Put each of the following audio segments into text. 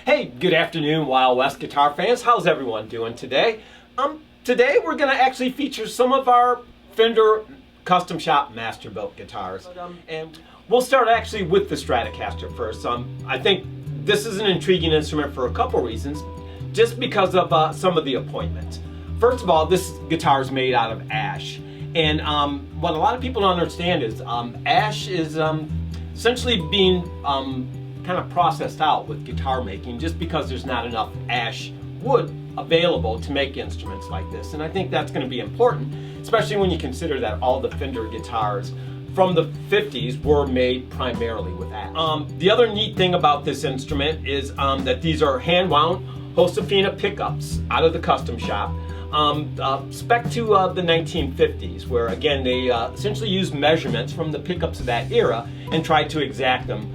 Hey, good afternoon, Wild West guitar fans. How's everyone doing today? Today we're going to actually feature some of our Fender custom shop Masterbuilt guitars. And we'll start actually with the Stratocaster first. I think this is an intriguing instrument for a couple reasons, just because of some of the appointments. First of all, this guitar is made out of ash. And what a lot of people don't understand is ash is essentially being kind of processed out with guitar making just because there's not enough ash wood available to make instruments like this. And I think that's going to be important, especially when you consider that all the Fender guitars from the 50s were made primarily with ash. The other neat thing about this instrument is that these are hand-wound Josefina pickups out of the custom shop, spec to the 1950s, where again they essentially used measurements from the pickups of that era and tried to exact them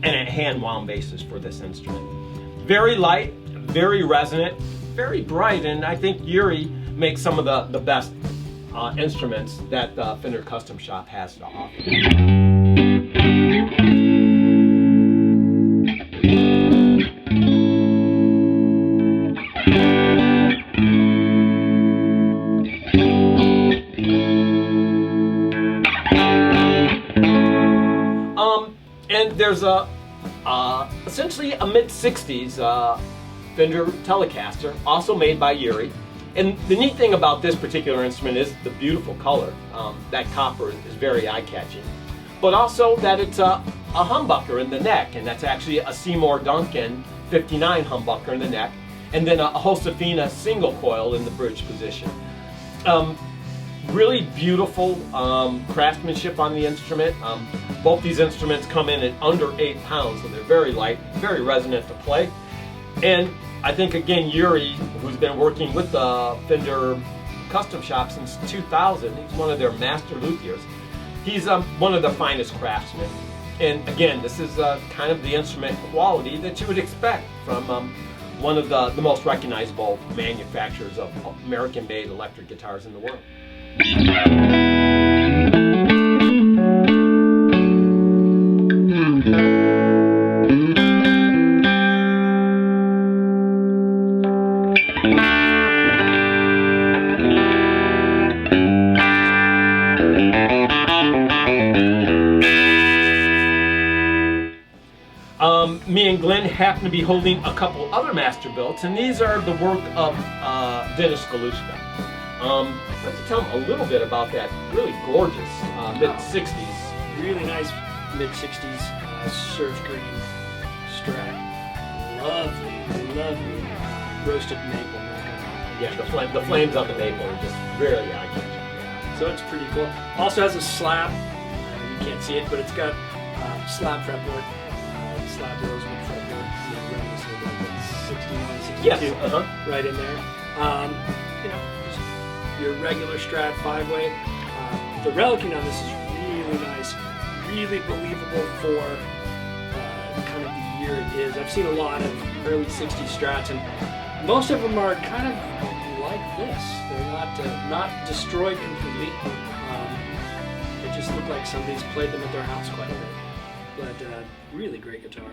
in a hand-wound basis for this instrument. Very light, very resonant, very bright, and I think Yuri makes some of the best instruments that the Fender Custom Shop has to offer. And there's essentially a mid-60s Fender Telecaster, also made by Yuri. And the neat thing about this particular instrument is the beautiful color. That copper is very eye-catching. But also that it's a humbucker in the neck, and that's actually a Seymour Duncan 59 humbucker in the neck, and then a Josefina single coil in the bridge position. Really beautiful craftsmanship on the instrument. Both these instruments come in at under 8 pounds, so they're very light, very resonant to play. And I think again Yuri, who's been working with the Fender Custom Shop since 2000, he's one of their master luthiers. He's one of the finest craftsmen. And again, this is kind of the instrument quality that you would expect from one of the most recognizable manufacturers of American-made electric guitars in the world. Me and Glenn happen to be holding a couple other Masterbuilts, and these are the work of Dennis Caluska. Let's tell him a little bit about that really gorgeous mid-60s. Really nice mid-60s surf green Strat. Lovely roasted maple. Yeah, the flames on the maple are just really eye-catching. Yeah. So it's pretty cool. Also has a slab. You can't see it, but it's got slab fretboard. Slab rosewood fretboard. So 61, 62. Yes, right in there. You know, your regular Strat 5-way. The relicing on this is really nice, really believable for kind of the year it is. I've seen a lot of early 60s Strats, and most of them are kind of like this. They're not destroyed completely. They just look like somebody's played them at their house quite a bit. But really great guitar.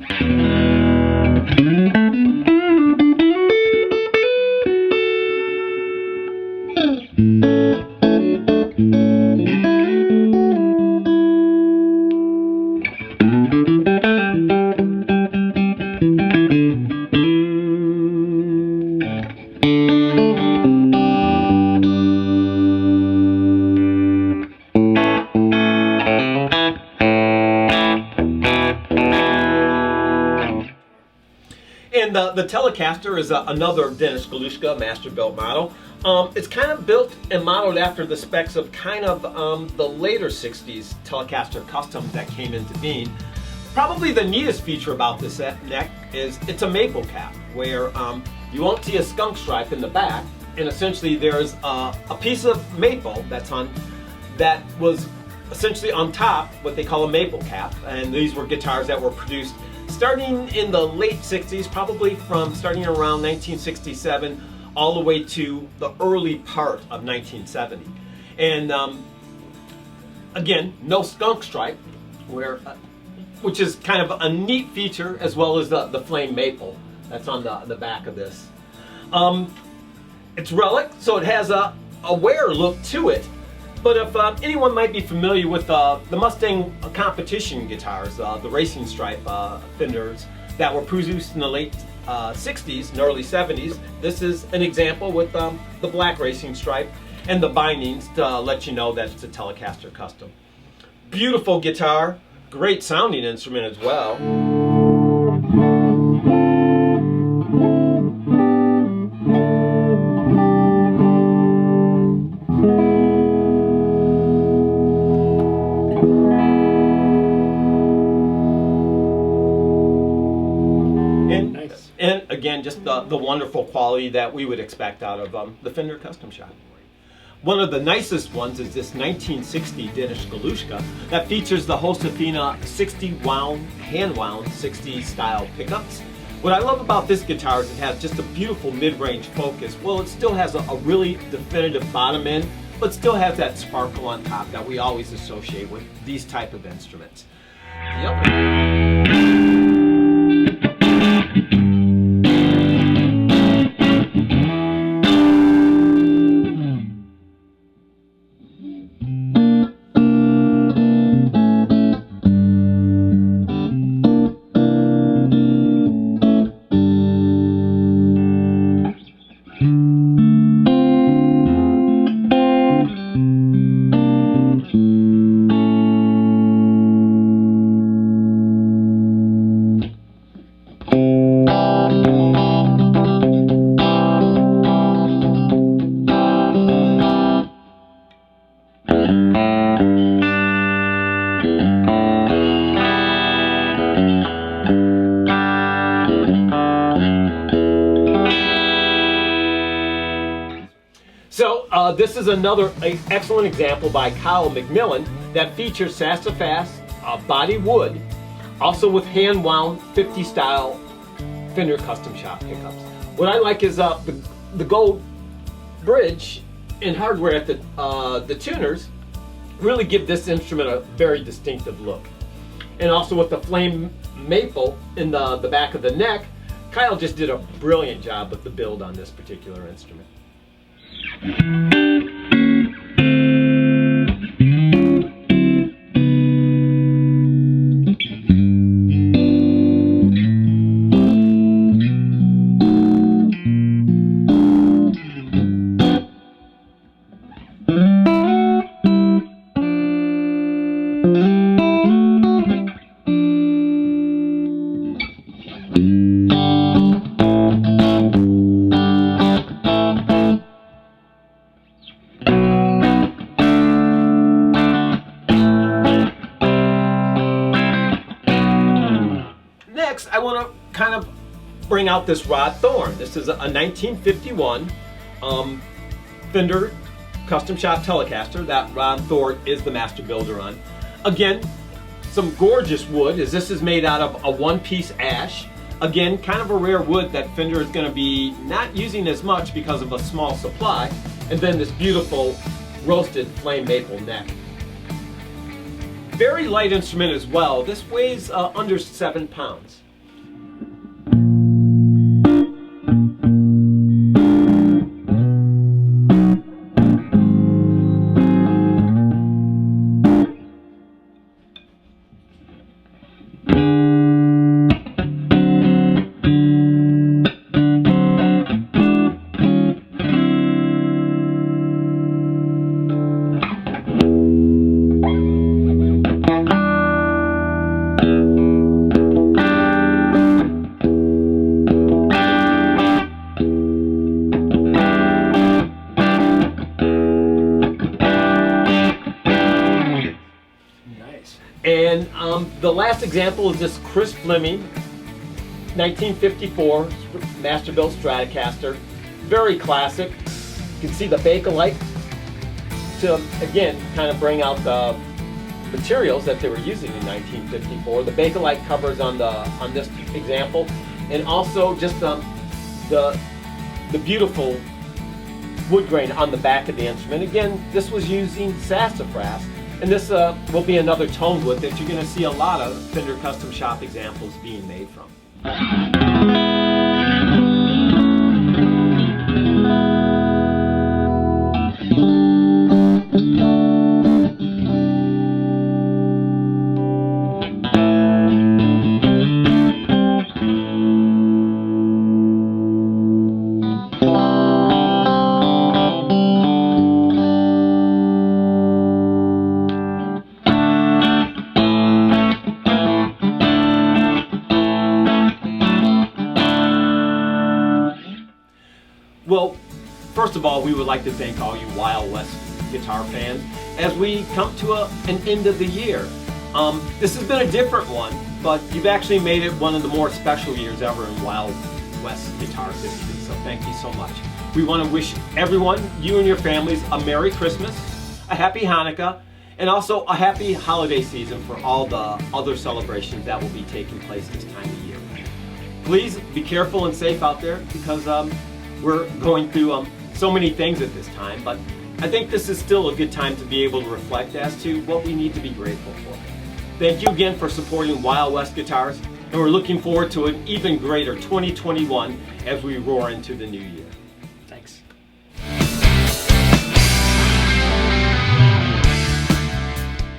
And the Telecaster is another Dennis Caluska Masterbuilt model. It's kind of built and modeled after the specs of kind of the later 60s Telecaster Customs that came into being. Probably the neatest feature about this neck is it's a maple cap, where you won't see a skunk stripe in the back, and essentially there's a piece of maple that was essentially on top, what they call a maple cap, and these were guitars that were produced starting in the late 60s, probably from starting around 1967 all the way to the early part of 1970. And again, no skunk stripe, which is kind of a neat feature, as well as the flame maple That's on the back of this. It's relic, so it has a wear look to it. But if anyone might be familiar with the Mustang competition guitars, the racing stripe Fenders that were produced in the late 60s and early 70s, this is an example with the black racing stripe and the bindings to let you know that it's a Telecaster custom. Beautiful guitar, great sounding instrument as well. And again, just the wonderful quality that we would expect out of the Fender Custom Shop. One of the nicest ones is this 1960 Danish Caluska that features the Josefina 60 wound, hand wound 60 style pickups. What I love about this guitar is it has just a beautiful mid-range focus. Well, it still has a really definitive bottom end, but still has that sparkle on top that we always associate with these type of instruments. So this is another excellent example by Kyle McMillan that features sassafras body wood, also with hand wound 50 style Fender Custom Shop pickups. What I like is the gold bridge and hardware at the tuners really give this instrument a very distinctive look. And also with the flame maple in the back of the neck, Kyle just did a brilliant job with the build on this particular instrument. Next, I want to kind of bring out this Rod Thorn. This is a 1951 Fender Custom Shop Telecaster that Rod Thorn is the master builder on. Again, some gorgeous wood, as this is made out of a one-piece ash. Again, kind of a rare wood that Fender is going to be not using as much because of a small supply. And then this beautiful roasted flame maple neck. Very light instrument as well. This weighs under 7 pounds. And the last example is this Chris Fleming 1954 Masterbuilt Stratocaster. Very classic. You can see the Bakelite to, again, kind of bring out the materials that they were using in 1954. The Bakelite covers on this example, and also just the beautiful wood grain on the back of the instrument. Again, this was using sassafras. And this will be another tone wood that you're going to see a lot of Fender Custom Shop examples being made from. Well, first of all, we would like to thank all you Wild West guitar fans as we come to an end of the year. This has been a different one, but you've actually made it one of the more special years ever in Wild West guitar history, so thank you so much. We want to wish everyone, you and your families, a Merry Christmas, a Happy Hanukkah, and also a happy holiday season for all the other celebrations that will be taking place this time of year. Please be careful and safe out there because we're going through so many things at this time, but I think this is still a good time to be able to reflect as to what we need to be grateful for. Thank you again for supporting Wild West Guitars, and we're looking forward to an even greater 2021 as we roar into the new year. Thanks.